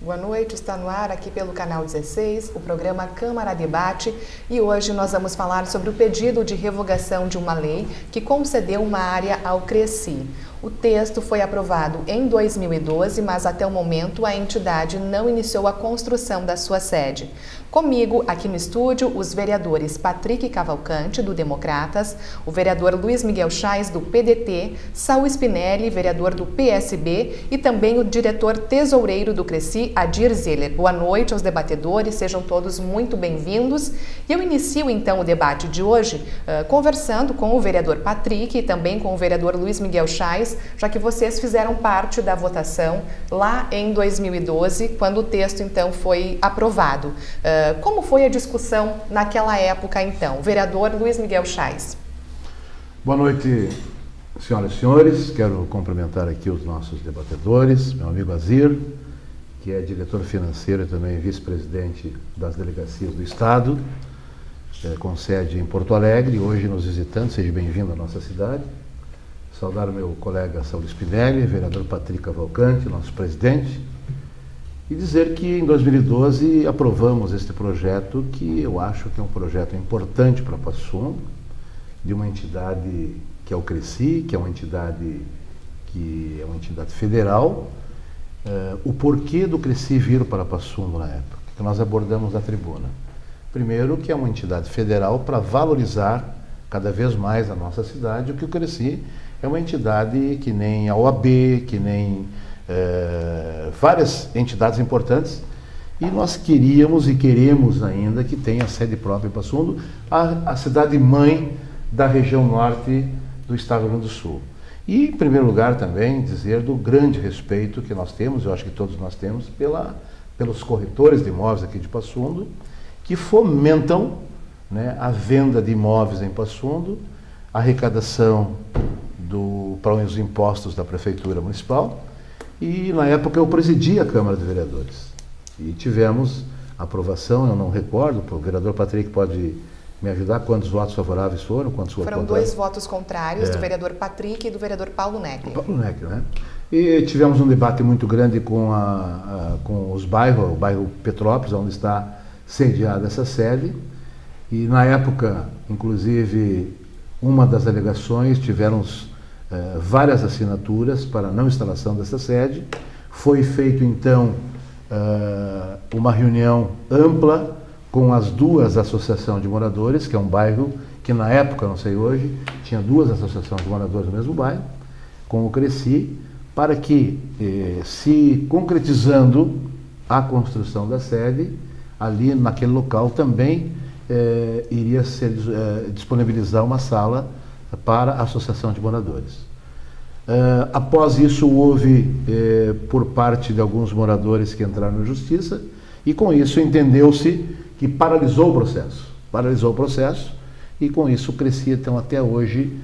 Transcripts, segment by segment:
Boa noite, está no ar aqui pelo canal 16, o programa Câmara Debate, e hoje nós vamos falar sobre o pedido de revogação de uma lei que concedeu uma área ao Cresci. O texto foi aprovado em 2012, mas até o momento a entidade não iniciou a construção da sua sede. Comigo, aqui no estúdio, os vereadores Patrick Cavalcante, do Democratas, o vereador Luiz Miguel Chaes, do PDT, Saul Spinelli, vereador do PSB, e também o diretor tesoureiro do Cresci, Adir Zeller. Boa noite aos debatedores, sejam todos muito bem-vindos. E eu inicio então o debate de hoje conversando com o vereador Patrick e também com o vereador Luiz Miguel Chaes, já que vocês fizeram parte da votação lá em 2012, quando o texto então foi aprovado. Como foi a discussão naquela época então? Vereador Luiz Miguel Chaes. Boa noite, senhoras e senhores. Quero cumprimentar aqui os nossos debatedores, meu amigo Azir, que é diretor financeiro e também vice-presidente das delegacias do Estado, com sede em Porto Alegre, hoje nos visitando. Seja bem-vindo à nossa cidade. Saudar o meu colega Saul Spinelli, vereador Patrick Cavalcante, nosso presidente, e dizer que em 2012 aprovamos este projeto, que eu acho que é um projeto importante para Passo Fundo, de uma entidade que é o Cresci, que é uma entidade federal. O porquê do Cresci vir para Passo Fundo na época, que nós abordamos na tribuna. Primeiro, que é uma entidade federal para valorizar cada vez mais a nossa cidade, o que o Cresci é uma entidade que nem a OAB, que nem várias entidades importantes, e nós queríamos e queremos ainda que tenha sede própria em Passo Fundo, a cidade-mãe da região norte do estado do Rio Grande do Sul. E, em primeiro lugar, também dizer do grande respeito que nós temos, eu acho que todos nós temos, pelos corretores de imóveis aqui de Passo Fundo, que fomentam, né, a venda de imóveis em Passo Fundo, a arrecadação para os impostos da Prefeitura Municipal. E, na época, eu presidi a Câmara de Vereadores. E tivemos aprovação, eu não recordo, o vereador Patrick pode me ajudar, quantos votos favoráveis foram? Foram 2 votos contrários, do vereador Patrick e do vereador Paulo Neckel. Paulo Neckel, né? E tivemos um debate muito grande com os bairros, o bairro Petrópolis, onde está sediada essa sede. E, na época, inclusive, uma das alegações, tivemos várias assinaturas para a não instalação dessa sede. Foi feito, então, uma reunião ampla com as 2 associações de moradores, que é um bairro que, na época, não sei hoje, tinha 2 associações de moradores no mesmo bairro, com o Cresci, para que, se concretizando a construção da sede, ali naquele local também iria ser disponibilizar uma sala para a associação de moradores. Após isso, houve, por parte de alguns moradores que entraram na justiça, e com isso entendeu-se que paralisou o processo, e com isso o Cresci, então, até hoje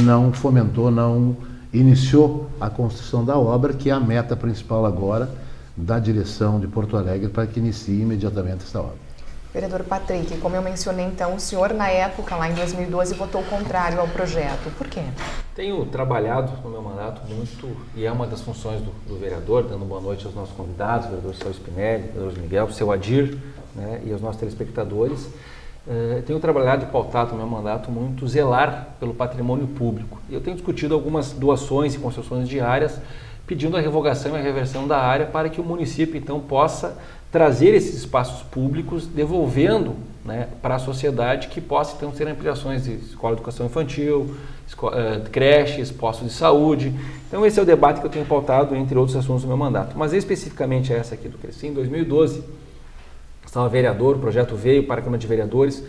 não fomentou, não iniciou a construção da obra, que é a meta principal agora da direção de Porto Alegre para que inicie imediatamente essa obra. Vereador Patrick, como eu mencionei então, o senhor na época, lá em 2012, votou contrário ao projeto. Por quê? Tenho trabalhado no meu mandato muito, e é uma das funções do vereador, dando boa noite aos nossos convidados, o vereador Saul Spinelli, o vereador Miguel, o seu Adir, né, e aos nossos telespectadores. Tenho trabalhado e pautado no meu mandato muito zelar pelo patrimônio público. E eu tenho discutido algumas doações e concessões de áreas, pedindo a revogação e a reversão da área para que o município, então, possa trazer esses espaços públicos, devolvendo, né, para a sociedade, que possa, então, ter ampliações de escola de educação infantil, creches, postos de saúde. Então, esse é o debate que eu tenho pautado, entre outros assuntos do meu mandato. Mas, especificamente, essa aqui do Cresci, em 2012, estava vereador, o projeto veio para a Câmara de Vereadores.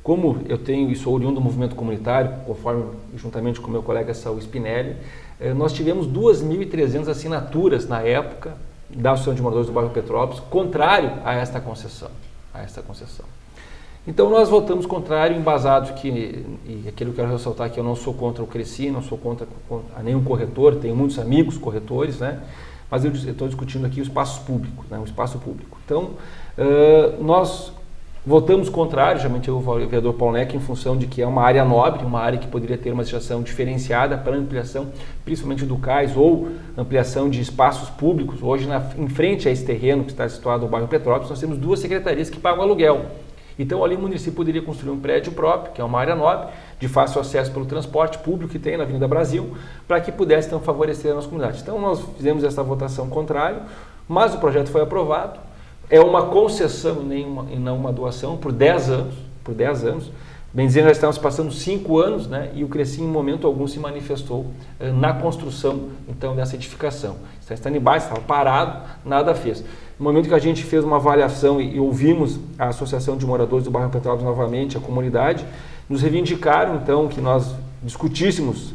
Como eu tenho e sou oriundo do movimento comunitário, conforme, juntamente com meu colega Saul Spinelli, nós tivemos 2.300 assinaturas na época da Associação de Moradores do bairro Petrópolis, contrário a esta concessão. Então nós votamos contrário, embasado e aquilo que eu quero ressaltar, que eu não sou contra o Cresci, não sou contra nenhum corretor, tenho muitos amigos corretores, né? Mas eu estou discutindo aqui o espaço público, né? O espaço público. Então, nós Votamos contrário, geralmente o vereador Paulo Neck, em função de que é uma área nobre, uma área que poderia ter uma legislação diferenciada para ampliação, principalmente do cais, ou ampliação de espaços públicos. Hoje, em frente a esse terreno que está situado no bairro Petrópolis, nós temos 2 secretarias que pagam aluguel. Então, ali o município poderia construir um prédio próprio, que é uma área nobre, de fácil acesso pelo transporte público que tem na Avenida Brasil, para que pudesse, então, favorecer a nossa comunidade. Então, nós fizemos essa votação contrária, mas o projeto foi aprovado. É uma concessão e não uma doação por 10 anos. Bem dizendo, nós estamos passando 5 anos, né, e o Creci em momento algum se manifestou na construção então dessa edificação. Está em stand-by, estava parado, nada fez. No momento que a gente fez uma avaliação e ouvimos a Associação de Moradores do Bairro Petrópolis novamente, a comunidade, nos reivindicaram então que nós discutíssemos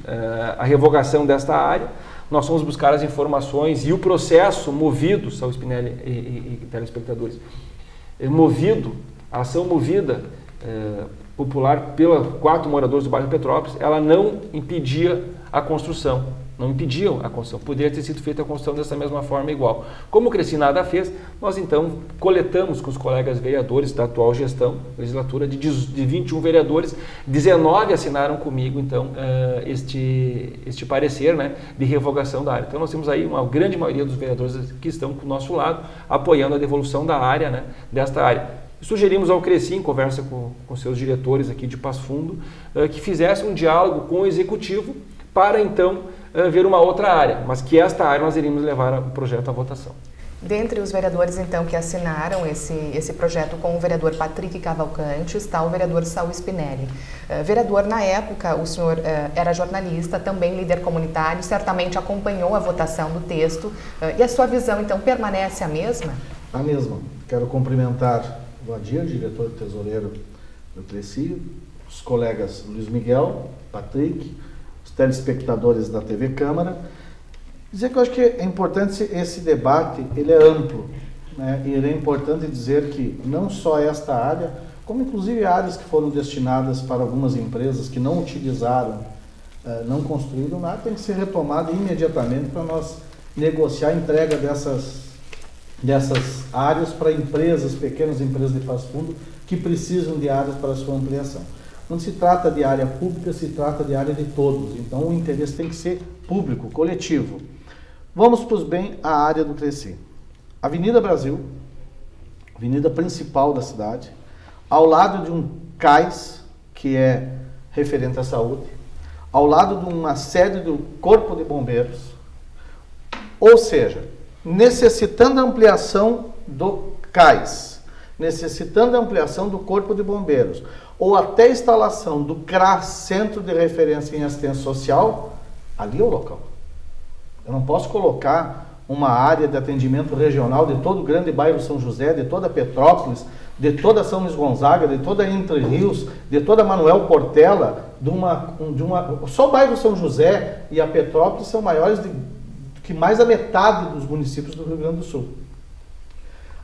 a revogação desta área. Nós fomos buscar as informações e o processo movido, Saul Spinelli e telespectadores, a ação movida popular pelos 4 moradores do bairro Petrópolis, ela não impedia a construção, poderia ter sido feita a construção dessa mesma forma igual. Como o Creci nada fez, nós então coletamos com os colegas vereadores da atual gestão, legislatura, de 21 vereadores, 19 assinaram comigo então este parecer, né, de revogação da área. Então nós temos aí uma grande maioria dos vereadores que estão do nosso lado, apoiando a devolução da área, né, desta área. Sugerimos ao Creci, em conversa com seus diretores aqui de Passo Fundo, que fizesse um diálogo com o executivo para então ver uma outra área, mas que esta área nós iríamos levar o projeto à votação. Dentre os vereadores, então, que assinaram esse projeto com o vereador Patrick Cavalcante, está o vereador Saul Spinelli. Vereador, na época, o senhor era jornalista, também líder comunitário, certamente acompanhou a votação do texto, e a sua visão, então, permanece a mesma? A mesma. Quero cumprimentar o Adir, diretor tesoureiro do Creci, os colegas Luiz Miguel, Patrick, os telespectadores da TV Câmara. Dizer que eu acho que é importante esse debate, ele é amplo, né? E ele é importante dizer que não só esta área, como inclusive áreas que foram destinadas para algumas empresas que não utilizaram, não construíram nada, tem que ser retomada imediatamente para nós negociar a entrega dessas áreas para empresas, pequenas empresas de Passo Fundo, que precisam de áreas para sua ampliação. Quando se trata de área pública, se trata de área de todos. Então, o interesse tem que ser público, coletivo. Vamos, pois bem, à área do Creci. Avenida Brasil, avenida principal da cidade, ao lado de um cais, que é referente à saúde, ao lado de uma sede do Corpo de Bombeiros, ou seja, necessitando ampliação do cais, necessitando ampliação do Corpo de Bombeiros, ou até instalação do CRAS, Centro de Referência em Assistência Social, ali é o local. Eu não posso colocar uma área de atendimento regional de todo o grande bairro São José, de toda Petrópolis, de toda São Luís Gonzaga, de toda Entre Rios, de toda Manuel Portela, só o bairro São José e a Petrópolis são maiores que mais da metade dos municípios do Rio Grande do Sul.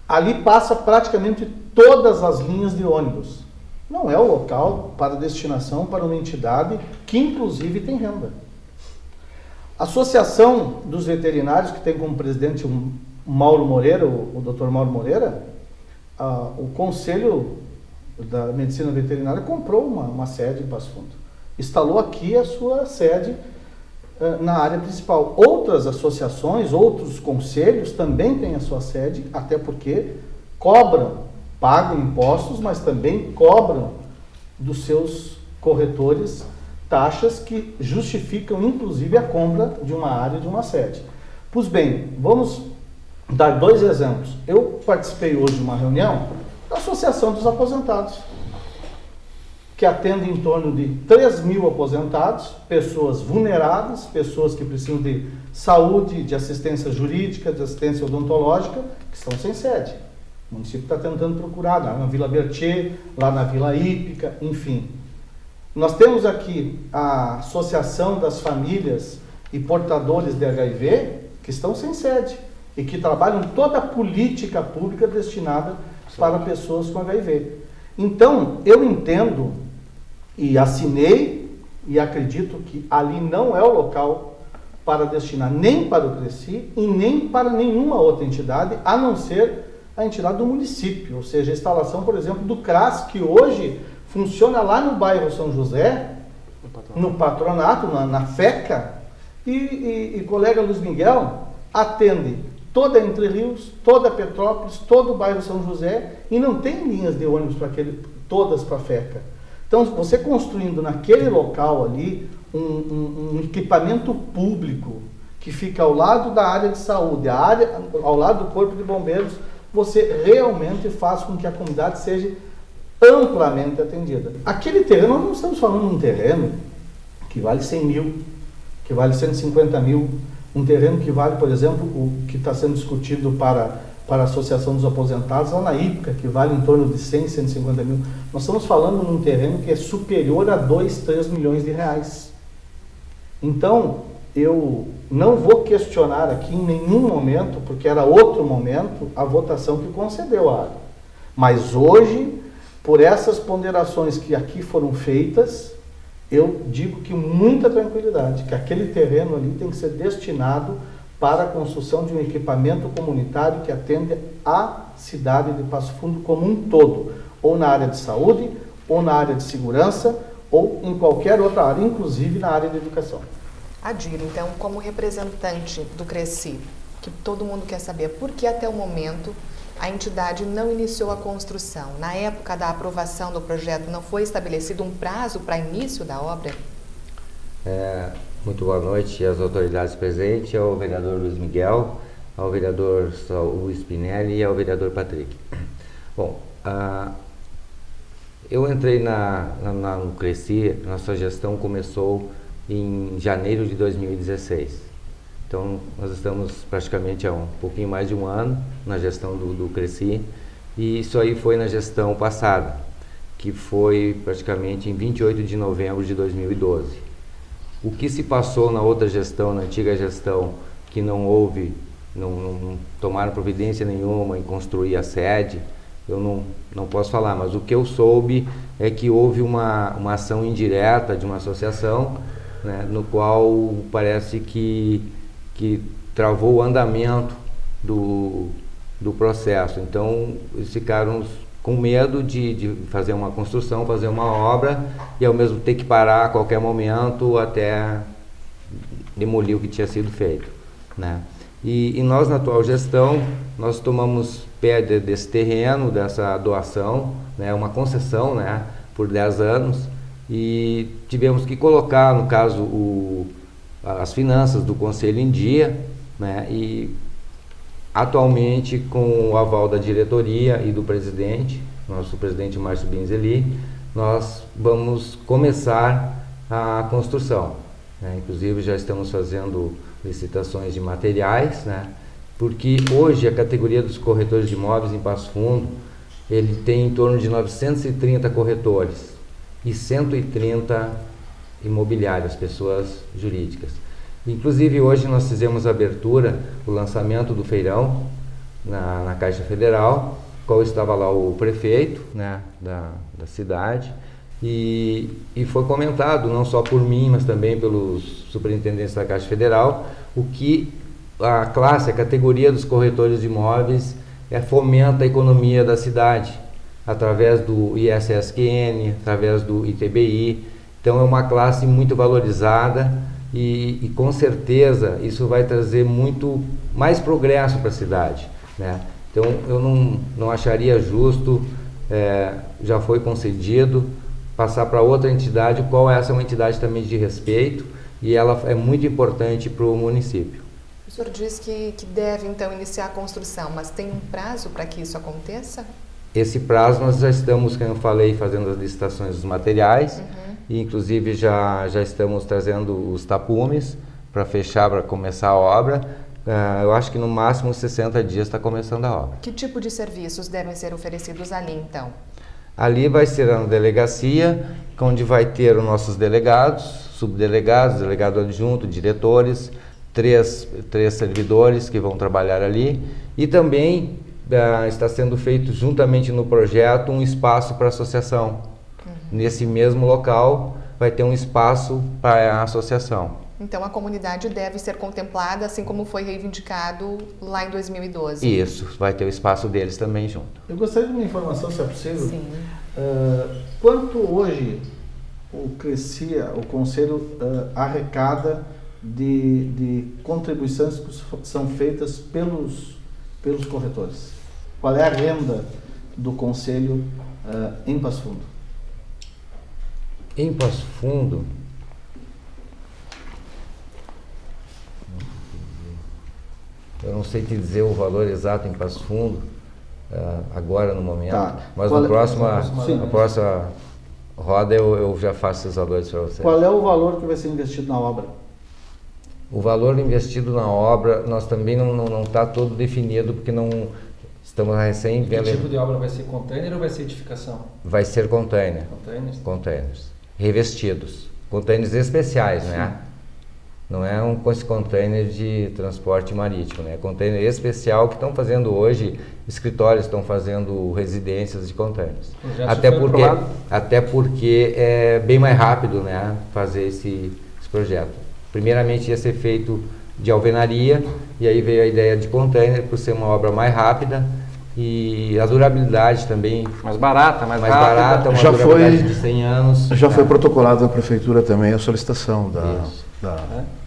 Ali passa praticamente todas as linhas de ônibus. Não é o local para destinação para uma entidade que inclusive tem renda. A Associação dos Veterinários, que tem como presidente o Mauro Moreira, o Dr. Mauro Moreira, o Conselho da Medicina Veterinária comprou uma sede em Passo Fundo. Instalou aqui a sua sede na área principal. Outras associações, outros conselhos também têm a sua sede, até porque pagam impostos, mas também cobram dos seus corretores taxas que justificam, inclusive, a compra de uma área, de uma sede. Pois bem, vamos dar 2 exemplos. Eu participei hoje de uma reunião da Associação dos Aposentados, que atende em torno de 3.000 aposentados, pessoas vulneráveis, pessoas que precisam de saúde, de assistência jurídica, de assistência odontológica, que estão sem sede. O município está tentando procurar, lá na Vila Berthier, lá na Vila Hípica, enfim. Nós temos aqui a Associação das Famílias e Portadores de HIV, que estão sem sede e que trabalham toda a política pública destinada para pessoas com HIV. Então, eu entendo e assinei e acredito que ali não é o local para destinar nem para o Creci e nem para nenhuma outra entidade, a não ser a entidade do município, ou seja, a instalação, por exemplo, do CRAS, que hoje funciona lá no bairro São José, no patronato, na FECA, e colega Luiz Miguel atende toda Entre Rios, toda Petrópolis, todo o bairro São José, e não tem linhas de ônibus todas para a FECA. Então, você construindo naquele local ali um equipamento público que fica ao lado da área de saúde, ao lado do Corpo de Bombeiros, você realmente faz com que a comunidade seja amplamente atendida. Aquele terreno, nós não estamos falando de um terreno que vale 100 mil, que vale 150 mil, um terreno que vale, por exemplo, o que está sendo discutido para a Associação dos Aposentados, lá na IPCA, que vale em torno de 100, 150 mil. Nós estamos falando num terreno que é superior a 2, 3 milhões de reais. Então, eu não vou questionar aqui em nenhum momento, porque era outro momento, a votação que concedeu a área. Mas hoje, por essas ponderações que aqui foram feitas, eu digo que muita tranquilidade, que aquele terreno ali tem que ser destinado para a construção de um equipamento comunitário que atende a cidade de Passo Fundo como um todo, ou na área de saúde, ou na área de segurança, ou em qualquer outra área, inclusive na área de educação. Adir, então, como representante do CRECI, que todo mundo quer saber, por que até o momento a entidade não iniciou a construção? Na época da aprovação do projeto, não foi estabelecido um prazo para início da obra? Muito boa noite às autoridades presentes, ao vereador Luiz Miguel, ao vereador Luiz Spinelli e ao vereador Patrick. Bom, eu entrei no CRECI, nossa gestão começou em janeiro de 2016. Então, nós estamos praticamente há um pouquinho mais de um ano na gestão do CRECI, e isso aí foi na gestão passada, que foi praticamente em 28 de novembro de 2012. O que se passou na outra gestão, na antiga gestão, que não houve, não tomaram providência nenhuma em construir a sede, eu não posso falar, mas o que eu soube é que houve uma ação indireta de uma associação, né, no qual parece que travou o andamento do processo. Então, eles ficaram com medo de fazer uma construção, fazer uma obra e ao mesmo ter que parar a qualquer momento até demolir o que tinha sido feito, né? E nós, na atual gestão, nós tomamos pé desse terreno, dessa doação, né, uma concessão, né, por 10 anos, e tivemos que colocar, no caso, as finanças do Conselho em dia, né, e atualmente, com o aval da diretoria e do presidente, nosso presidente Márcio Binzeli, nós vamos começar a construção, né? Inclusive já estamos fazendo licitações de materiais, né? Porque hoje a categoria dos corretores de imóveis em Passo Fundo, ele tem em torno de 930 corretores e 130 imobiliárias, pessoas jurídicas. Inclusive hoje nós fizemos a abertura, o lançamento do feirão na Caixa Federal, qual estava lá o prefeito, né, da cidade, e foi comentado não só por mim, mas também pelos superintendentes da Caixa Federal, o que a categoria dos corretores de imóveis fomenta a economia da cidade, através do ISSQN, através do ITBI. Então é uma classe muito valorizada e com certeza isso vai trazer muito mais progresso para a cidade, né? Então eu não acharia justo, já foi concedido, passar para outra entidade, qual essa é uma entidade também de respeito e ela é muito importante para o município. O senhor diz que deve então iniciar a construção, mas tem um prazo para que isso aconteça? Esse prazo nós já estamos, como eu falei, fazendo as licitações dos materiais, e inclusive já estamos trazendo os tapumes para fechar, para começar a obra. Eu acho que no máximo 60 dias está começando a obra. Que tipo de serviços devem ser oferecidos ali então? Ali vai ser a delegacia, onde vai ter os nossos delegados, subdelegados, delegado adjunto, diretores, três servidores que vão trabalhar ali, e também está sendo feito juntamente no projeto um espaço para a associação. Nesse mesmo local vai ter um espaço para a associação. Então a comunidade deve ser contemplada, assim como foi reivindicado lá em 2012. Isso, vai ter o espaço deles também junto. Eu gostaria de uma informação, se é possível. Sim. Quanto hoje o Crescia, o Conselho, arrecada de contribuições que são feitas pelos corretores? Qual é a renda do Conselho em Passo Fundo? Em Passo Fundo, eu não sei te dizer o valor exato em Passo Fundo, agora no momento, Tá. mas Qual na é- próxima roda eu já faço esses valores para você. Qual é o valor que vai ser investido na obra? O valor investido na obra, nós também não está todo definido, porque não estamos recém Que vendo. tipo de obra vai ser container ou vai ser edificação? Vai ser container, Containers? containers revestidos, containers especiais, né? Não é esse container de transporte marítimo, né? É container especial que estão fazendo hoje, escritórios estão fazendo residências de containers. Já foi aprovado? Até porque é bem mais rápido, né? Fazer esse projeto. Primeiramente ia ser feito de alvenaria e aí veio a ideia de container por ser uma obra mais rápida e a durabilidade também Mais barata, mais mais rápida. barata, uma Já durabilidade foi- de 100 anos. Já foi protocolado na prefeitura também a solicitação do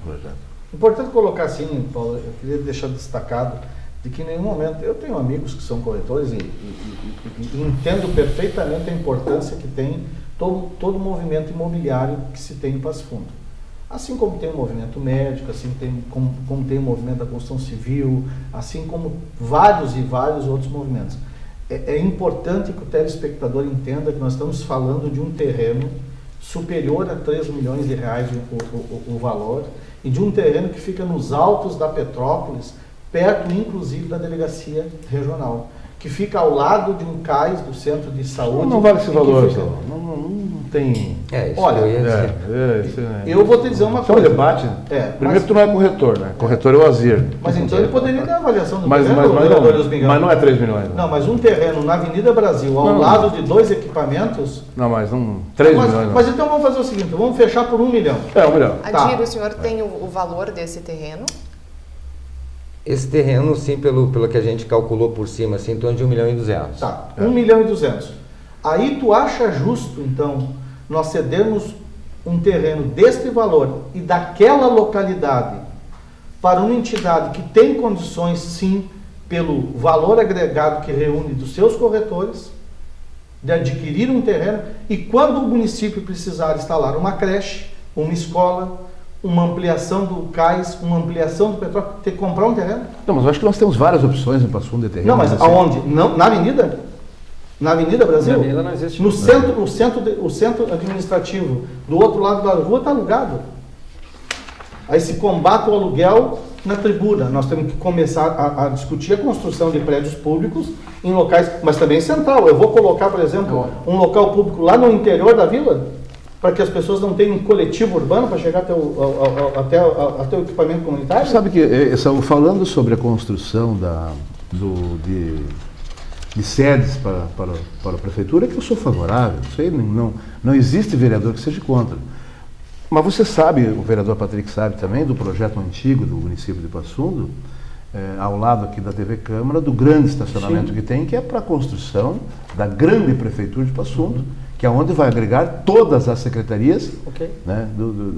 projeto. Importante colocar assim, Paulo, eu queria deixar destacado de que em nenhum momento, eu tenho amigos que são corretores e entendo perfeitamente a importância que tem todo o movimento imobiliário que se tem em Passo Fundo. Assim como tem o movimento médico, assim como tem o movimento da construção civil, assim como vários e vários outros movimentos. É importante que o telespectador entenda que nós estamos falando de um terreno superior a 3 milhões de reais o valor, e de um terreno que fica nos altos da Petrópolis, perto inclusive da delegacia regional, que fica ao lado de um cais do centro de saúde. Não vale esse e que valor, fica- Paulo. Não tem. É, isso Olha, que eu ia dizer. Isso é- Eu vou te dizer uma Isso é um coisa. debate. Mas- Primeiro, tu não é corretor, né? Corretor é o Azir. Mas então ele poderia ter a avaliação do Mas terreno, vereador Luiz Miguel. não é 3 milhões. Não, mas um terreno na Avenida Brasil, ao Não. lado de 2 equipamentos. Não, mas não. 3 milhões. Não. Mas então vamos fazer o seguinte: vamos fechar por 1 milhão. É, 1 milhão. Tá. Adir, o senhor tem o valor desse terreno? Esse terreno, sim, pelo que a gente calculou por cima, assim, em torno de 1 milhão e 200. Tá, 1 milhão e 200. Aí tu acha justo, então, nós cedermos um terreno deste valor e daquela localidade para uma entidade que tem condições, sim, pelo valor agregado que reúne dos seus corretores, de adquirir um terreno, e quando o município precisar instalar uma creche, uma escola, uma ampliação do cais, uma ampliação do petróleo, ter que comprar um terreno? Não, mas eu acho que nós temos várias opções em Passo Fundo de terreno. Não, mas assim. aonde? Não, na Avenida? Na Avenida Brasil? Na Avenida não existe. No centro, o centro administrativo do outro lado da rua está alugado. Aí se combate o aluguel na tribuna. Nós temos que começar a discutir a construção de prédios públicos em locais, mas também central. Eu vou colocar, por exemplo, um local público lá no interior da vila, para que as pessoas não tenham um coletivo urbano para chegar até o equipamento comunitário? Você sabe que, falando sobre a construção de sedes para a prefeitura, é que eu sou favorável. Isso aí não existe vereador que seja contra. Mas você sabe, o vereador Patrick sabe também, do projeto antigo do município de Passo Fundo, ao lado aqui da TV Câmara, do grande estacionamento que tem, que é para a construção da grande prefeitura de Passo Fundo, que é onde vai agregar todas as secretarias. Ok. Né,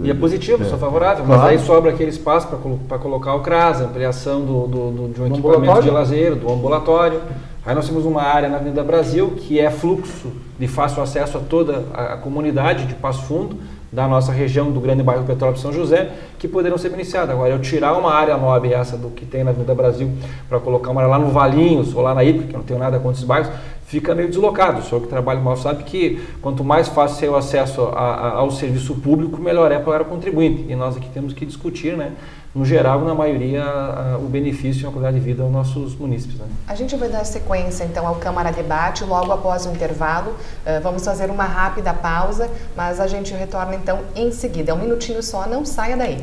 E é positivo, sou favorável, Claro. mas aí sobra aquele espaço para colocar o CRAS, ampliação de um equipamento ambulatório? de lazer, do ambulatório. Aí nós temos uma área na Avenida Brasil, que é fluxo de fácil acesso a toda a comunidade de Passo Fundo, da nossa região do grande bairro Petrópolis São José, que poderão ser beneficiadas. Agora, eu tirar uma área nobre, essa do que tem na Avenida Brasil, para colocar uma área lá no Valinhos ou lá na Ípica, que eu não tenho nada contra esses bairros, fica meio deslocado. O senhor que trabalha mal sabe que quanto mais fácil é o acesso ao serviço público, melhor é para o contribuinte. E nós aqui temos que discutir, né, no geral, na maioria, o benefício e a qualidade de vida aos nossos munícipes. Né? A gente vai dar sequência, então, ao Câmara Debate, logo após o intervalo. Vamos fazer uma rápida pausa, mas a gente retorna, então, em seguida. É um minutinho só, não saia daí.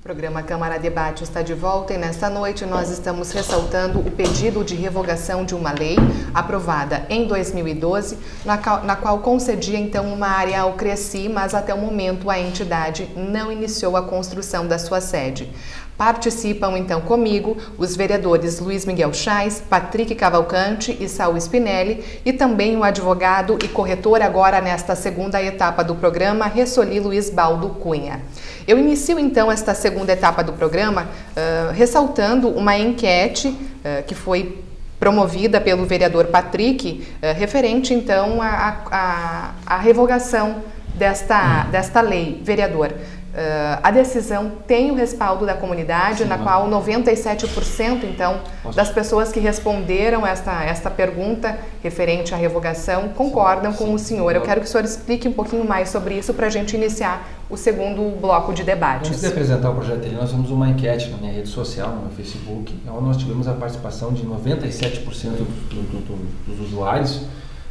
O programa Câmara Debate está de volta e nesta noite nós estamos ressaltando o pedido de revogação de uma lei aprovada em 2012, na qual concedia então uma área ao Cresci, mas até o momento a entidade não iniciou a construção da sua sede. Participam então comigo os vereadores Luiz Miguel Chais, Patrick Cavalcante e Saul Spinelli e também o advogado e corretor agora nesta segunda etapa do programa, Ressoli Luiz Baldo Cunha. Eu inicio então esta segunda etapa do programa ressaltando uma enquete que foi promovida pelo vereador Patrick, referente então à revogação desta lei. Vereador, a decisão tem o respaldo da comunidade, sim, na qual 97% então das pessoas que responderam esta pergunta referente à revogação concordam com o senhor. Eu quero que o senhor explique um pouquinho mais sobre isso para a gente iniciar o segundo bloco de debates. Antes de apresentar o projeto dele, nós fizemos uma enquete na minha rede social, no meu Facebook, onde nós tivemos a participação de 97% dos usuários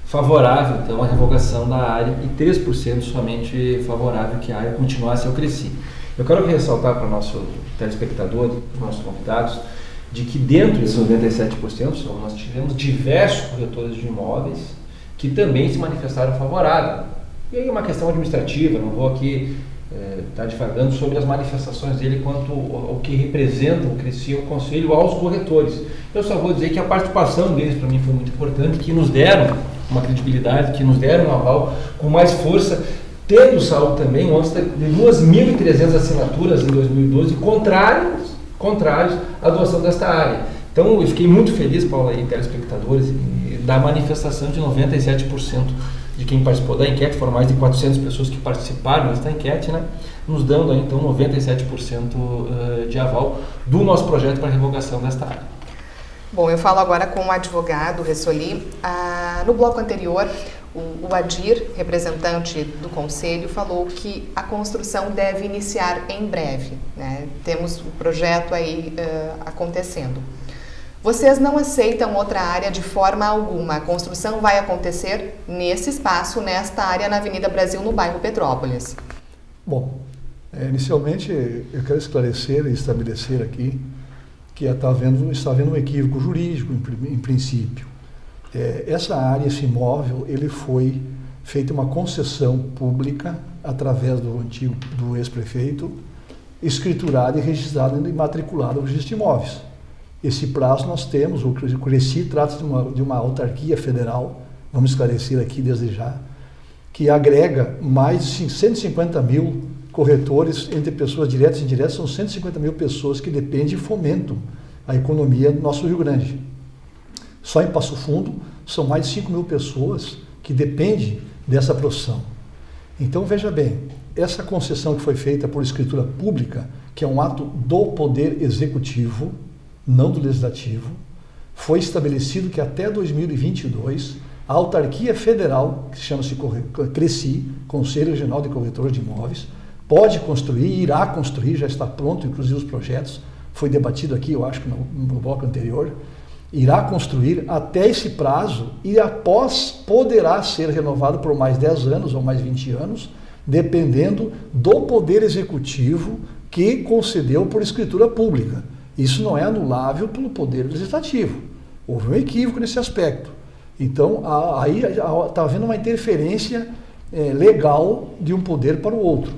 favorável, então, à revogação da área e 3% somente favorável que a área continuasse ao Cresci. Eu quero ressaltar para o nosso telespectador, para os nossos convidados, de que dentro desses 97%, nós tivemos diversos corretores de imóveis que também se manifestaram favorável. E aí é uma questão administrativa, não vou aqui estar divagando sobre as manifestações dele quanto ao que representa o Cresci, o Conselho aos corretores. Eu só vou dizer que a participação deles para mim foi muito importante, que nos deram uma credibilidade, que nos deram um aval com mais força, tendo Saul também, de 2.300 assinaturas em 2012, contrários à doação desta área. Então eu fiquei muito feliz, Paula e telespectadores, da manifestação de 97% de quem participou da enquete, foram mais de 400 pessoas que participaram desta enquete, né? Nos dando aí, então 97% de aval do nosso projeto para a revogação desta área. Bom, eu falo agora com o advogado Ressoli. No bloco anterior, o Adir, representante do Conselho, falou que a construção deve iniciar em breve, né? Temos o projeto aí acontecendo. Vocês não aceitam outra área de forma alguma. A construção vai acontecer nesse espaço, nesta área, na Avenida Brasil, no bairro Petrópolis. Bom, inicialmente eu quero esclarecer e estabelecer aqui que está havendo um equívoco jurídico, em princípio. Essa área, esse imóvel, ele foi feita uma concessão pública através do ex-prefeito, escriturado e registrado e matriculado no registro de imóveis. Esse prazo nós temos, o Cresci trata de uma autarquia federal, vamos esclarecer aqui desde já, que agrega mais de 150 mil corretores entre pessoas diretas e indiretas, são 150 mil pessoas que dependem e fomentam a economia do nosso Rio Grande. Só em Passo Fundo são mais de 5 mil pessoas que dependem dessa profissão. Então veja bem, essa concessão que foi feita por escritura pública, que é um ato do Poder Executivo, não do Legislativo, foi estabelecido que até 2022 a autarquia federal, que chama-se Cresci, Conselho Regional de Corretores de Imóveis, pode construir, irá construir, já está pronto, inclusive os projetos, foi debatido aqui, eu acho que no bloco anterior, irá construir até esse prazo e após poderá ser renovado por mais 10 anos ou mais 20 anos, dependendo do Poder Executivo que concedeu por escritura pública. Isso não é anulável pelo Poder Legislativo. Houve um equívoco nesse aspecto. Então, aí está havendo uma interferência legal de um poder para o outro.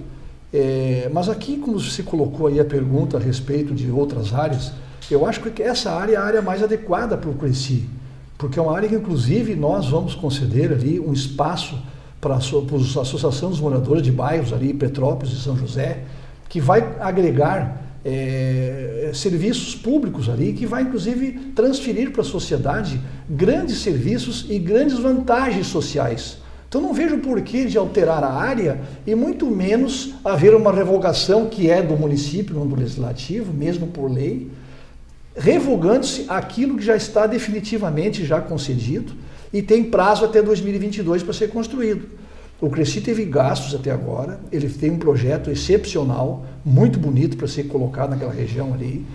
Mas aqui, como se colocou aí a pergunta a respeito de outras áreas, eu acho que essa área é a área mais adequada para o Cresci, porque é uma área que, inclusive, nós vamos conceder ali um espaço para a Associação dos Moradores de Bairros, ali, Petrópolis e São José, que vai agregar serviços públicos ali, que vai inclusive transferir para a sociedade grandes serviços e grandes vantagens sociais. Então não vejo porquê de alterar a área e muito menos haver uma revogação que é do município, não do legislativo, mesmo por lei, revogando-se aquilo que já está definitivamente já concedido e tem prazo até 2022 para ser construído. O Cresci teve gastos até agora, ele tem um projeto excepcional, muito bonito para ser colocado naquela região ali,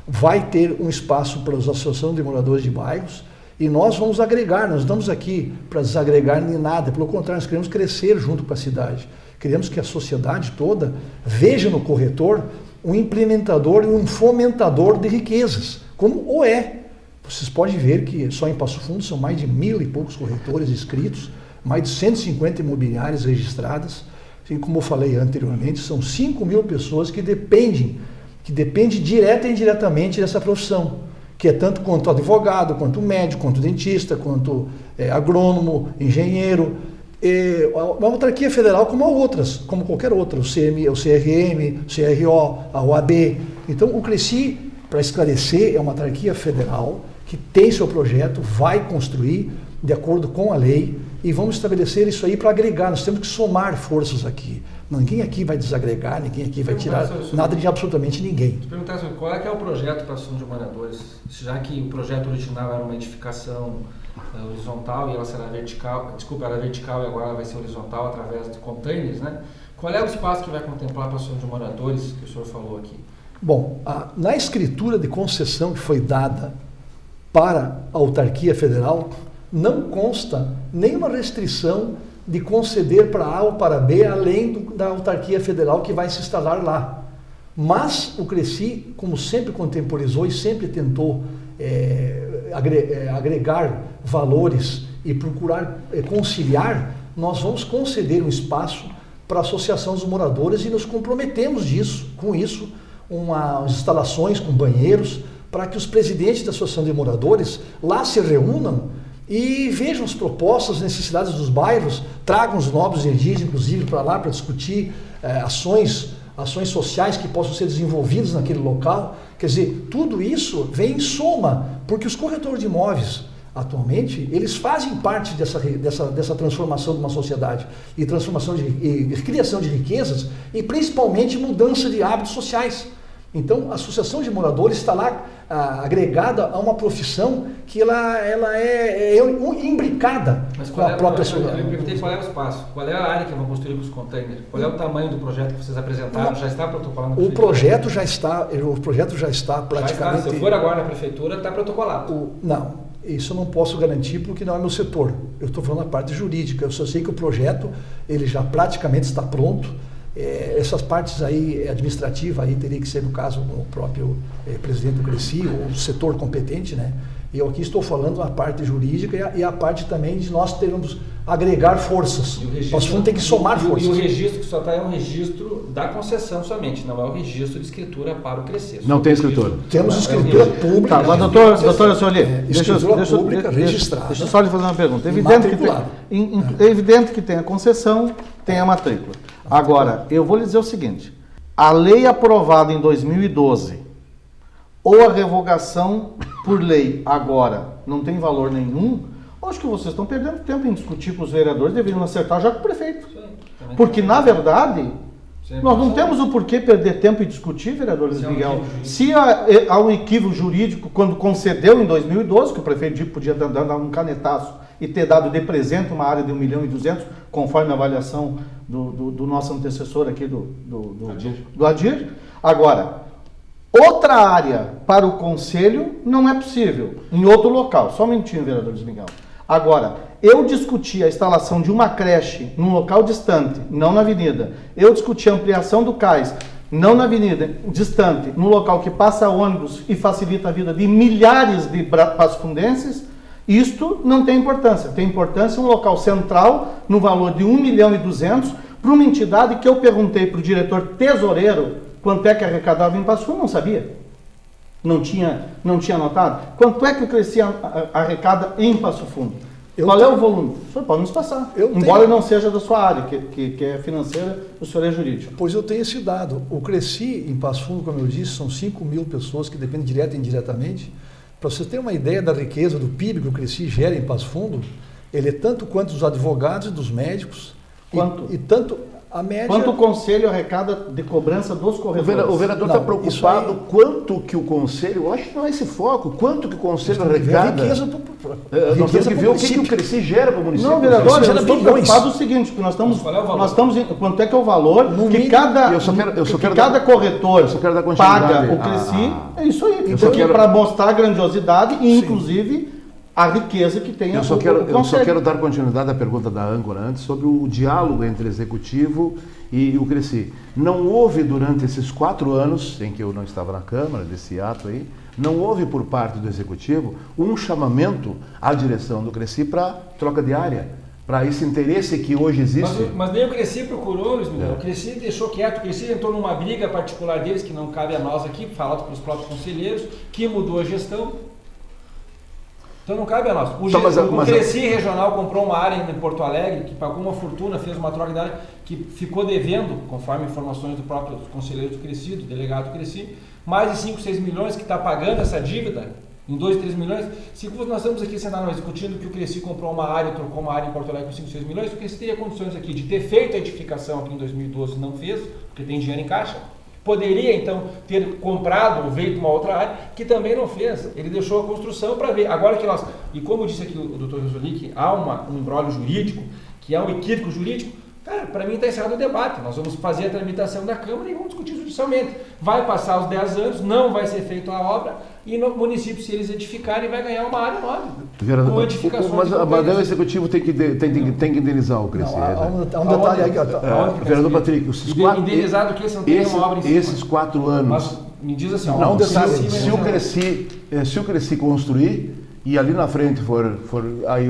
vai ter um espaço para a Associação de Moradores de Bairros e nós vamos agregar, nós estamos aqui para desagregar nem nada, pelo contrário, nós queremos crescer junto com a cidade, queremos que a sociedade toda veja no corretor um implementador e um fomentador de riquezas, como o é. Vocês podem ver que só em Passo Fundo são mais de 1.000 e poucos corretores inscritos, mais de 150 imobiliárias registradas. Assim como eu falei anteriormente, são 5.000 pessoas que dependem direta e indiretamente dessa profissão, que é tanto quanto advogado, quanto médico, quanto dentista, quanto agrônomo, engenheiro. Uma autarquia federal como outras, como qualquer outra, o CRM, o CRO, a OAB. Então, o Cresci, para esclarecer, é uma autarquia federal que tem seu projeto, vai construir de acordo com a lei e vamos estabelecer isso aí para agregar. Nós temos que somar forças aqui. Ninguém aqui vai desagregar, ninguém aqui vai tirar nada de absolutamente ninguém. Se perguntar sobre qual é que é o projeto para a Associação de Moradores, já que o projeto original era uma edificação horizontal e ela será vertical, era vertical e agora ela vai ser horizontal através de containers, né? Qual é o espaço que vai contemplar para a Associação de Moradores que o senhor falou aqui? Bom, na escritura de concessão que foi dada para a autarquia federal, não consta nenhuma restrição de conceder para A ou para B, além da autarquia federal que vai se instalar lá. Mas o Cresci, como sempre contemporizou e sempre tentou agregar valores e procurar conciliar, nós vamos conceder um espaço para a Associação dos Moradores e nos comprometemos com isso, umas instalações com banheiros, para que os presidentes da Associação de Moradores lá se reúnam e vejam as propostas, as necessidades dos bairros, tragam os novos indígenas, inclusive, para lá para discutir ações sociais que possam ser desenvolvidas naquele local. Quer dizer, tudo isso vem em soma, porque os corretores de imóveis, atualmente, eles fazem parte dessa transformação de uma sociedade e criação de riquezas e principalmente mudança de hábitos sociais. Então, a Associação de Moradores está lá agregada a uma profissão que ela é imbricada com a própria sociedade. Eu perguntei qual é o espaço, qual é a área que vão construir com os containers, qual é o tamanho do projeto que vocês apresentaram, já está protocolado na prefeitura? O projeto já está praticamente... Se eu for agora na prefeitura, está protocolado? Não, isso eu não posso garantir porque não é meu setor. Eu estou falando da parte jurídica, eu só sei que o projeto ele já praticamente está pronto. Essas partes aí administrativas aí teria que ser no caso com o próprio presidente do Cresci ou o setor competente, né? E eu aqui estou falando a parte jurídica e a parte também de nós termos agregar forças. Nós vamos ter que somar forças. E o registro que só está é um registro da concessão somente, não é o registro de escritura para o Cresci. Não tem escritura. Temos escritura pública. Tá, mas doutor Assoli, escritura pública registrada. Deixa eu só lhe fazer uma pergunta. É evidente que tem a concessão, tem a matrícula. Agora, eu vou lhe dizer o seguinte, a lei aprovada em 2012 ou a revogação por lei agora não tem valor nenhum, acho que vocês estão perdendo tempo em discutir com os vereadores, deveriam acertar já com o prefeito. Porque, na verdade, nós não temos o porquê perder tempo em discutir, vereadores Miguel. Se há um equívoco jurídico quando concedeu em 2012, que o prefeito podia dar um canetaço e ter dado de presente uma área de 1.200.000, conforme a avaliação do nosso antecessor aqui, do Adir. Agora, outra área para o conselho não é possível, em outro local. Só um minutinho, vereadores Miguel. Agora, eu discuti a instalação de uma creche num local distante, não na avenida. Eu discuti a ampliação do cais, não na avenida, distante, num local que passa ônibus e facilita a vida de milhares de passofundenses. Isto não tem importância. Tem importância um local central, no valor de 1.200.000, para uma entidade que eu perguntei para o diretor tesoureiro quanto é que arrecadava em Passo Fundo, não sabia. Não tinha anotado. Quanto é que o Cresci arrecada em Passo Fundo? Qual é o volume? O senhor pode nos passar. Embora não seja da sua área, que é financeira, o senhor é jurídico. Pois eu tenho esse dado. O Cresci, em Passo Fundo, como eu disse, são 5.000 pessoas que dependem direta e indiretamente. Para você ter uma ideia da riqueza do PIB que o Cresci gera em Passo Fundo, ele é tanto quanto os advogados e dos médicos. Quanto? E tanto a média... Quanto o conselho arrecada de cobrança dos corretores? O vereador está preocupado quanto que o conselho, eu acho que não é esse foco, quanto que o conselho arrecada. Nós temos que ver o que o Cresci gera para o município. Não, vereador, eu estou preocupado o seguinte, porque nós estamos quanto é que é o valor que cada corretor paga o Cresci, é isso aí. Porque para mostrar a grandiosidade e, inclusive, a riqueza que tem Eu o só Conselho. quero dar continuidade à pergunta da âncora antes sobre o diálogo entre o Executivo e o Cresci. Não houve durante esses 4 anos em que eu não estava na Câmara, desse ato aí, não houve por parte do Executivo um chamamento à direção do Cresci para troca de área, para esse interesse que hoje existe. Mas nem o Cresci procurou, Luiz Miguel. O Cresci deixou quieto, o Cresci entrou numa briga particular deles, que não cabe a nós aqui, falado pelos próprios conselheiros, que mudou a gestão. Então não cabe a nós. O Cresci Regional comprou uma área em Porto Alegre, que pagou uma fortuna, fez uma troca de área, que ficou devendo, conforme informações do próprio conselheiro do Cresci, do delegado do Cresci, mais de 5, 6 milhões que está pagando essa dívida, em 2, 3 milhões. Se nós estamos aqui sentados discutindo que o Cresci comprou uma área, trocou uma área em Porto Alegre com 5, 6 milhões, o Cresci teria condições aqui de ter feito a edificação aqui em 2012, não fez, porque tem dinheiro em caixa. Poderia, então, ter comprado ou feito uma outra área, que também não fez. Ele deixou a construção para ver. Agora que nós... E como disse aqui o doutor Rosoli, há um imbróglio jurídico, que há um equívoco jurídico, cara, para mim está encerrado o debate. Nós vamos fazer a tramitação da Câmara e vamos discutir judicialmente. Vai passar os 10 anos, não vai ser feita a obra, e no município, se eles edificarem, vai ganhar uma área nova. Com edificações. Mas o Executivo tem que indenizar o Cresci. Há um detalhe aí. Vereador Patrick, indenizado que você não tem uma obra em cima. Esses 4 anos... Mas me diz assim, se o Cresci construir e ali na frente for aí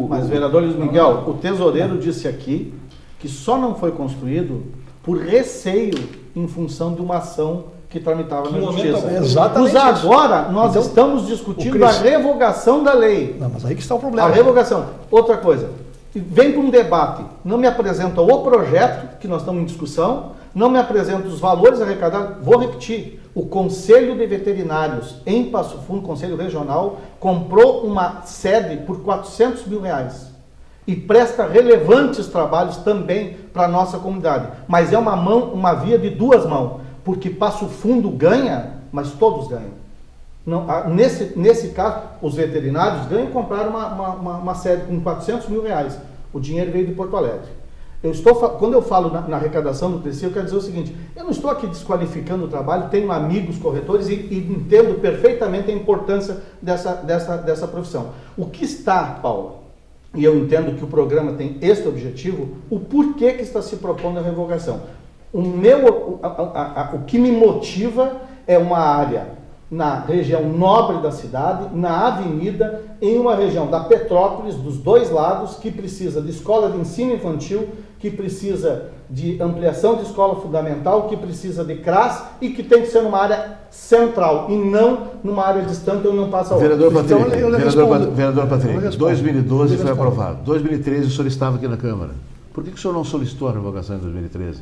Mas, vereador Luiz Miguel, o tesoureiro disse aqui que só não foi construído por receio em função de uma ação que tramitava na Justiça. Exatamente. Mas agora nós estamos discutindo a revogação da lei. Não, mas aí que está o problema. A revogação. Outra coisa, vem para um debate, não me apresenta o projeto que nós estamos em discussão, não me apresenta os valores arrecadados. Vou repetir, o Conselho de Veterinários em Passo Fundo, Conselho Regional, comprou uma sede por R$400 mil e presta relevantes trabalhos também para a nossa comunidade. Mas é uma via de 2 mãos, porque Passo Fundo ganha, mas todos ganham. Não, nesse caso, os veterinários ganham e compraram uma sede com R$400 mil. O dinheiro veio de Porto Alegre. Quando eu falo na arrecadação do Cresci, eu quero dizer o seguinte: eu não estou aqui desqualificando o trabalho, tenho amigos corretores e entendo perfeitamente a importância dessa profissão. O que está, Paula, e eu entendo que o programa tem este objetivo, o porquê que está se propondo a revogação. O que me motiva é uma área na região nobre da cidade, na avenida, em uma região da Petrópolis, dos 2 lados, que precisa de escola de ensino infantil, que precisa de ampliação de escola fundamental, que precisa de CRAS e que tem que ser numa área central e não numa área distante onde não passa outra. Vereador Patrick, Então, vereador Patrick, 2012 foi aprovado. 2013 o senhor estava aqui na Câmara. Por que o senhor não solicitou a revogação em 2013?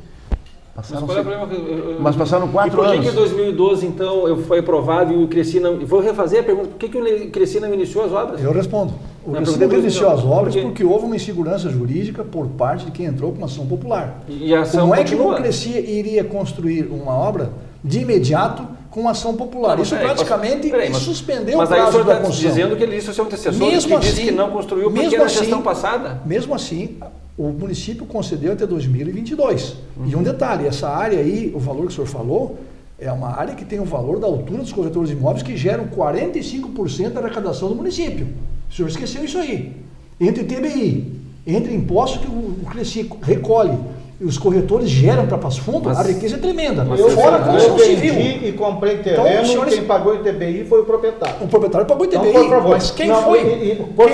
Mas passaram 4 anos. E por que em 2012, então, foi aprovado e o Cresci não... Vou refazer a pergunta. Por que o Cresci não iniciou as obras? Eu respondo. O Cresci não iniciou as obras porque houve uma insegurança jurídica por parte de quem entrou com uma ação popular. E a ação Como é que o Cresci iria construir uma obra de imediato com uma ação popular? Isso praticamente suspendeu o prazo da construção. Mas aí o senhor está dizendo que ele disse o seu antecessor que disse que não construiu porque era a gestão passada? Mesmo assim, o município concedeu até 2022. E um detalhe, essa área aí, o valor que o senhor falou, é uma área que tem o valor da altura dos corretores de imóveis que geram 45% da arrecadação do município. O senhor esqueceu isso aí. Entre TBI, entre impostos que o Cresci recolhe, e os corretores geram para Passo Fundo, a riqueza é tremenda. Fora a construção civil. E comprei terreno, então, quem pagou ITBI foi o proprietário. O proprietário pagou ITBI, então, por favor, mas quem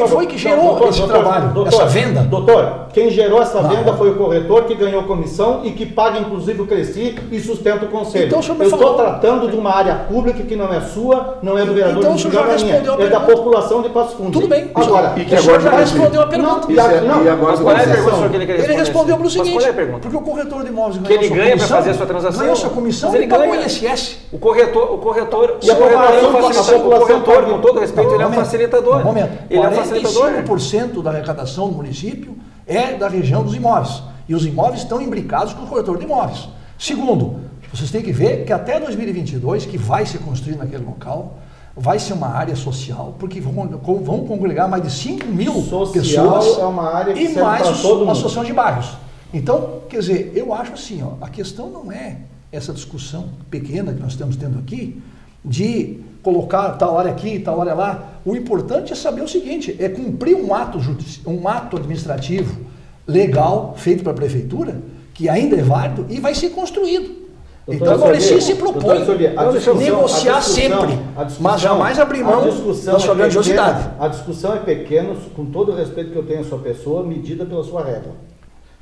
foi que gerou esse trabalho, essa venda? Doutor, quem gerou essa venda foi o corretor que ganhou comissão e que paga inclusive o Cresci e sustenta o conselho. Então, eu estou tratando de uma área pública que não é sua, não é do vereador, então, o senhor já respondeu a pergunta. É da população de Passo Fundo. Tudo bem. Agora, o senhor já respondeu a pergunta. Ele respondeu para o seguinte. Porque o corretor de imóveis que ele ganha para fazer a sua transação. Ganhou sua comissão, ele pagou o ISS. O corretor, e a corretor, com todo respeito, ele é um facilitador. Ele é um facilitador. 45% da arrecadação do município é da região dos imóveis. E os imóveis estão imbricados com o corretor de imóveis. Segundo, vocês têm que ver que até 2022, que vai ser construído naquele local, vai ser uma área social, porque vão congregar mais de 5 mil pessoas é uma área que e mais uma associação de bairros. Então, quer dizer, eu acho assim, a questão não é essa discussão pequena que nós estamos tendo aqui de colocar tal área aqui, tal área lá. O importante é saber o seguinte, é cumprir um ato administrativo legal feito para a prefeitura, que ainda é válido e vai ser construído. Então a Cresci se propõe negociar sempre, mas jamais abrir mão da sua grandiosidade. A discussão é pequena, com todo o respeito que eu tenho à sua pessoa, medida pela sua régua.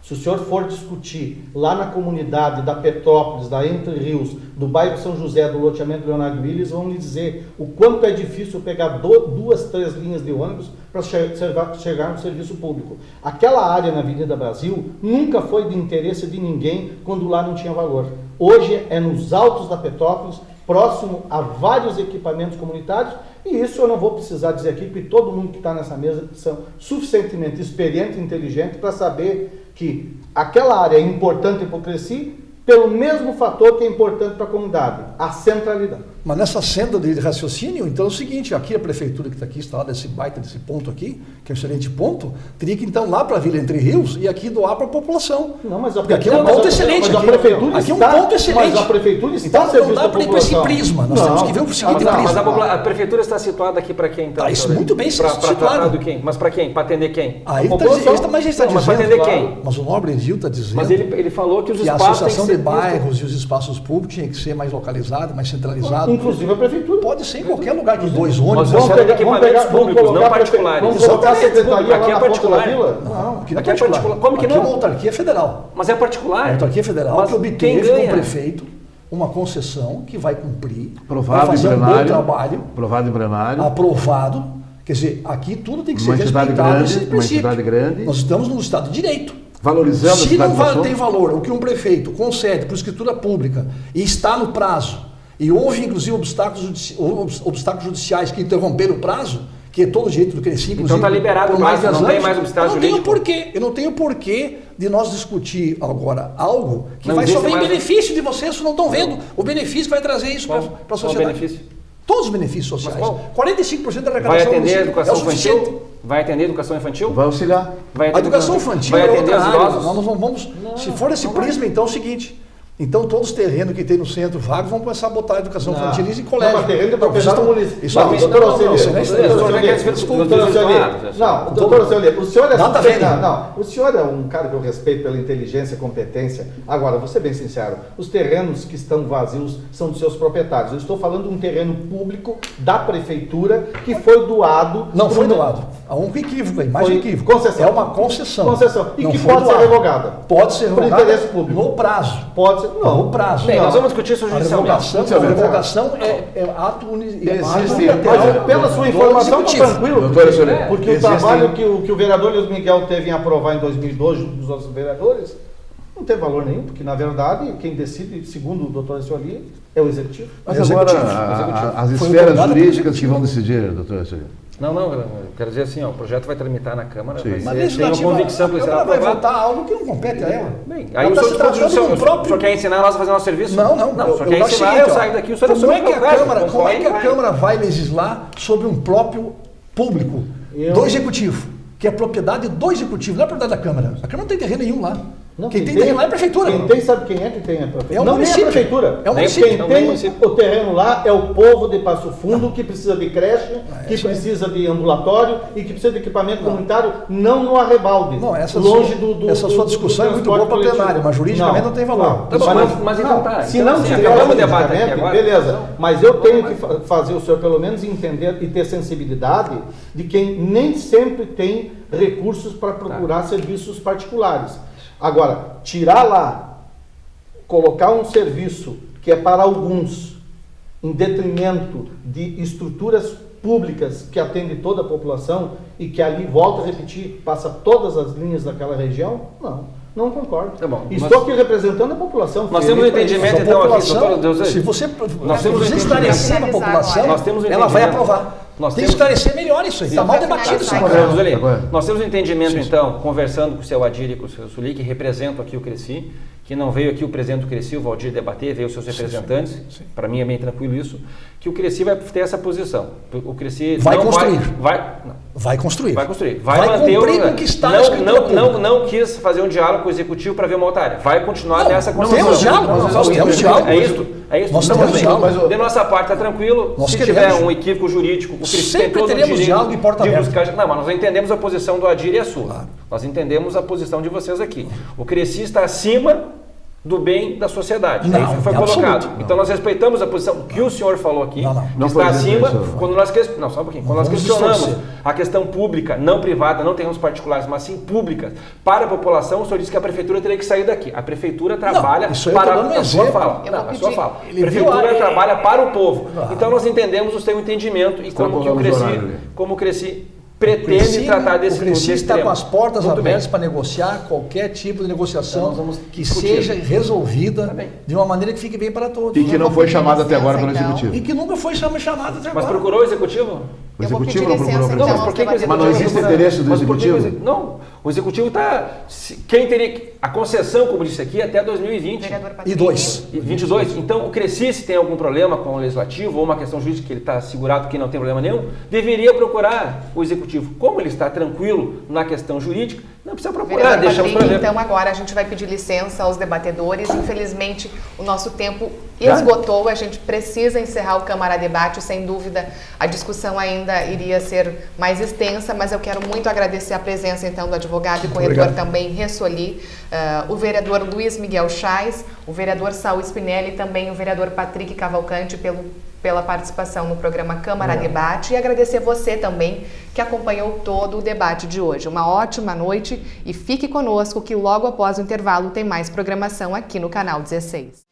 Se o senhor for discutir lá na comunidade da Petrópolis, da Entre Rios, do bairro São José, do loteamento Leonardo Willis, vão lhe dizer o quanto é difícil pegar 2, 3 linhas de ônibus para chegar no serviço público. Aquela área na Avenida Brasil nunca foi de interesse de ninguém quando lá não tinha valor. Hoje é nos altos da Petrópolis, próximo a vários equipamentos comunitários, e isso eu não vou precisar dizer aqui, porque todo mundo que está nessa mesa são suficientemente experiente e inteligente para saber que aquela área é importante para o Cresci, pelo mesmo fator que é importante para a comunidade, a centralidade. Mas nessa senda de raciocínio, então é o seguinte, aqui a prefeitura que está aqui, instalada nesse baita desse ponto aqui, que é um excelente ponto, teria que então lá para a Vila Entre Rios e aqui doar para a população. Não, mas aqui é um ponto excelente. Mas a prefeitura aqui é um ponto excelente. Mas a prefeitura está então, não dá para ir para esse prisma, nós temos que ver o seguinte prisma. Mas a prefeitura está situada aqui para quem? Então, isso muito bem situado. Para quem? Mas para quem? Para atender quem? Aí mas está dizendo. Mas para atender quem? Mas o Nobre Edil está dizendo. Mas ele falou que os espaços. A associação de bairros e os espaços públicos tinha que ser mais localizado, mais centralizado. Inclusive a prefeitura. Pode ser em qualquer lugar que 2 ônibus. Vamos pegar equipamentos públicos, não particulares. Vamos colocar a secretaria aqui lá é particular. Não, aqui não é particular. Como que não? Aqui é uma autarquia federal. Mas é particular. É autarquia federal que obteve do prefeito uma concessão que vai cumprir, vai fazer um bom trabalho. Aprovado em plenário. Aprovado. Quer dizer, aqui tudo tem que ser respeitado. Uma entidade grande. Nós estamos num Estado de Direito. Valorizando se não tem valor o que um prefeito concede por escritura pública e está no prazo, e houve inclusive obstáculos judiciais que interromperam o prazo, que é todo o direito do Cresci, inclusive. Então está liberado o prazo, não tem mais obstáculo jurídico? Eu não tenho porquê de nós discutir agora algo que vai só vir em benefício de vocês, vocês não estão vendo o benefício que vai trazer isso para a sociedade. Benefício? Todos os benefícios sociais. 45% da arrecadação vai atender a educação infantil? Vai atender a educação infantil? Vai auxiliar. A educação infantil vai atender os idosos? Nós não vamos. Se for esse prisma, então é o seguinte. Então todos os terrenos que tem no centro vago vão começar a botar a educação infantil em colégio. Não, terreno é propriedade municipal. O senhor é um cara que eu respeito pela inteligência e competência. Agora, vou ser bem sincero, os terrenos que estão vazios são dos seus proprietários. Eu estou falando de um terreno público da prefeitura que foi doado. Não foi doado. Há um equívoco aí, mais equívoco. Concessão. É uma concessão. E que pode ser revogada. Pode ser revogada por interesse público. No prazo. Pode ser. Não, no prazo. Bem, nós vamos discutir isso judicialmente. A revogação é ato mas pela sua informação, está tranquilo. Porque o trabalho que o vereador Luiz Miguel teve em aprovar em 2012 junto dos outros vereadores não tem valor nenhum, porque na verdade quem decide, segundo o doutor Escioli, é o executivo. Mas agora as esferas jurídicas que vão decidir, doutor Escioli. Não, eu quero dizer assim, o projeto vai tramitar na Câmara, mas tem uma convicção que ele será aprovado. Vai votar algo que não compete a ela. Bem, aí o senhor quer ensinar nós a fazer nosso serviço? Não. O senhor quer ensinar, eu saio daqui, o senhor como é que a Câmara vai legislar sobre um próprio público do Executivo, que é propriedade do Executivo, não é propriedade da Câmara. A Câmara não tem terreno nenhum lá. Não, quem tem terreno lá é a prefeitura. Quem tem sabe quem é que tem a prefeitura. É o município. Nem a prefeitura. É o município. Quem tem o terreno lá é o povo de Passo Fundo, que precisa de creche, que precisa de ambulatório e que precisa de equipamento comunitário, não no arrebalde. Não, essa sua discussão é muito boa para plenário, mas juridicamente não tem valor. Mas então tá. Se não tiver o debate aqui, beleza. Mas eu tenho que fazer o senhor pelo menos entender e ter sensibilidade de quem nem sempre tem recursos para procurar serviços particulares. Agora, tirar lá, colocar um serviço que é para alguns, em detrimento de estruturas públicas que atendem toda a população e que ali, volta a repetir, passa todas as linhas daquela região, não concordo. Tá bom, estou aqui representando a população. Nós temos um entendimento, então, aqui, doutor. Se você esclarecer a população, ela vai aprovar. Tem que esclarecer melhor isso aí. Está mal debatido isso aí. Nós temos um entendimento, então, conversando com o seu Adir e com o seu Suli, que representam aqui o Cresci, que não veio aqui o presidente do Cresci, o Valdir, debater, veio os seus representantes. Para mim é bem tranquilo isso, que o Cresci vai ter essa posição. O Cresci vai construir. Vai construir. Vai manter conquistar a escritura pública. Não quis fazer um diálogo com o executivo para ver uma outra área. Vai continuar nessa construção. Nós temos diálogo. É isso. É isso? Nós Então, temos assim, diálogo. de nossa parte está tranquilo. Nós Se queremos. tiver um equívoco jurídico, o Cresci tem Sempre todo o teremos direito diálogo e porta de aberta. buscar... Não, mas nós entendemos a posição do Adir e a sua. Claro. Nós entendemos a posição de vocês aqui. O Cresci está acima do bem da sociedade. Não, É isso que foi em colocado. absoluto. Então nós respeitamos a posição que o senhor falou aqui, Não, não. que Não foi está isso, acima, senhor. quando nós, não, só um pouquinho. Quando nós Vamos questionamos distorcer. a questão pública, não privada, não terrenos particulares, mas sim públicas, para a população, o senhor disse que a prefeitura teria que sair daqui. A prefeitura trabalha isso aí eu tô para dando um a sua exemplo. fala. Eu Não, vou a sua pedir- fala. A Ele prefeitura viu a- trabalha para o povo. Claro. Então nós entendemos o seu entendimento e como que o colocando os Cresci, horários, né? como o Cresci pretende tratar desse O Cresci desse está tema. com as portas Muito bem. abertas para negociar qualquer tipo de negociação Então, nós vamos que discutir. seja resolvida Tá bem. de uma maneira que fique bem para todos. E que Eu não vou foi pedir chamado até agora licença, pelo então. Executivo. E que nunca foi chamado até Mas agora. procurou o executivo? O Eu vou Executivo pedir não procurou licença, o então, presidente. Não, mas por que que o aos executivo... Mas não existe interesse do Mas por que que o executivo? Não, o executivo está... Quem teria... A concessão, como disse aqui, é até 2020. Vereador E Patrick. 2. E 22. Então, o Cresci, se tem algum problema com o legislativo ou uma questão jurídica que ele está segurado que não tem problema nenhum, deveria procurar o executivo. Como ele está tranquilo na questão jurídica, não precisa procurar. Vereador Deixamos para Patrick, ver. então agora a gente vai pedir licença aos debatedores. Infelizmente, o nosso tempo Já? esgotou. A gente precisa encerrar o Câmara Debate. Sem dúvida, a discussão ainda iria ser mais extensa, mas eu quero muito agradecer a presença, então, do advogado e corretor obrigado. também, Ressoli, o vereador Luiz Miguel Chais, o vereador Saul Spinelli e também o vereador Patrick Cavalcante pela participação no programa Câmara Debate, e agradecer você também que acompanhou todo o debate de hoje. Uma ótima noite e fique conosco que logo após o intervalo tem mais programação aqui no canal 16.